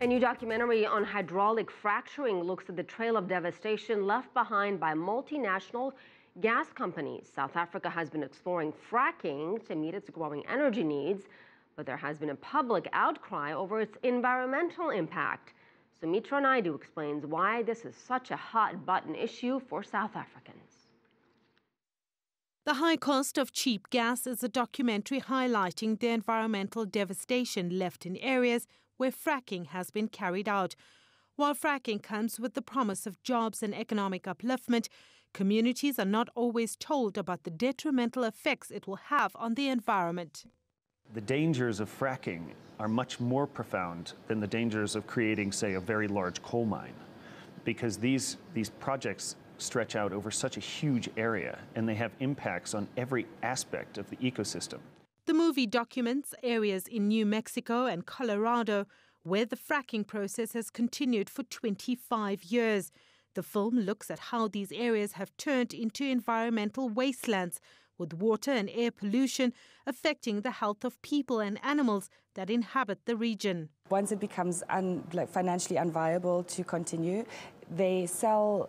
A new documentary on hydraulic fracturing looks at the trail of devastation left behind by multinational gas companies. South Africa has been exploring fracking to meet its growing energy needs, but there has been a public outcry over its environmental impact. Sumitra Nydoo explains why this is such a hot-button issue for South Africans. The High Cost of Cheap Gas is a documentary highlighting the environmental devastation left in areas where fracking has been carried out. While fracking comes with the promise of jobs and economic upliftment, communities are not always told about the detrimental effects it will have on the environment. The dangers of fracking are much more profound than the dangers of creating, say, a very large coal mine, because these projects stretch out over such a huge area and they have impacts on every aspect of the ecosystem. The movie documents areas in New Mexico and Colorado where the fracking process has continued for 25 years. The film looks at how these areas have turned into environmental wastelands, with water and air pollution affecting the health of people and animals that inhabit the region. Once it becomes financially unviable to continue, they sell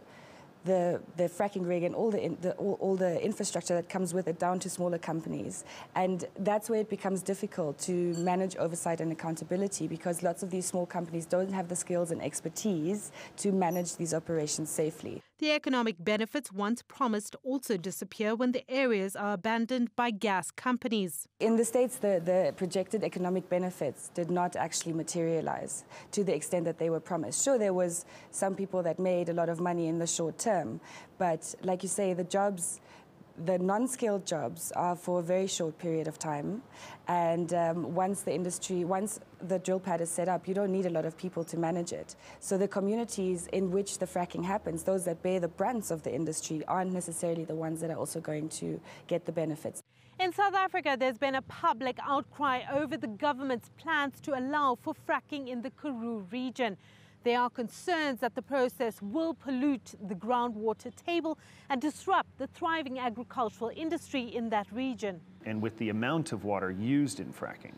the fracking rig and all the infrastructure that comes with it down to smaller companies. And that's where it becomes difficult to manage oversight and accountability, because lots of these small companies don't have the skills and expertise to manage these operations safely. The economic benefits once promised also disappear when the areas are abandoned by gas companies. In the States, the projected economic benefits did not actually materialize to the extent that they were promised. Sure, there was some people that made a lot of money in the short term, but like you say, the non-skilled jobs are for a very short period of time, and once the drill pad is set up, you don't need a lot of people to manage it. So the communities in which the fracking happens, those that bear the brunt of the industry, aren't necessarily the ones that are also going to get the benefits. In South Africa, there's been a public outcry over the government's plans to allow for fracking in the Karoo region. There are concerns that the process will pollute the groundwater table and disrupt the thriving agricultural industry in that region. And with the amount of water used in fracking,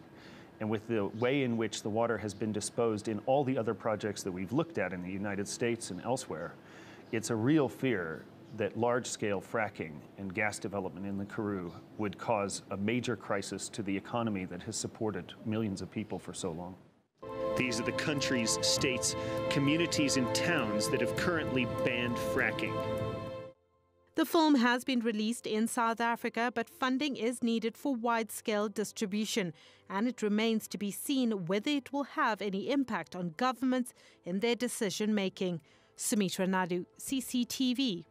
and with the way in which the water has been disposed in all the other projects that we've looked at in the United States and elsewhere, it's a real fear that large-scale fracking and gas development in the Karoo would cause a major crisis to the economy that has supported millions of people for so long. These are the country's states, communities and towns that have currently banned fracking. The film has been released in South Africa, but funding is needed for wide-scale distribution, and it remains to be seen whether it will have any impact on governments in their decision-making. Sumitra Nydoo, CCTV.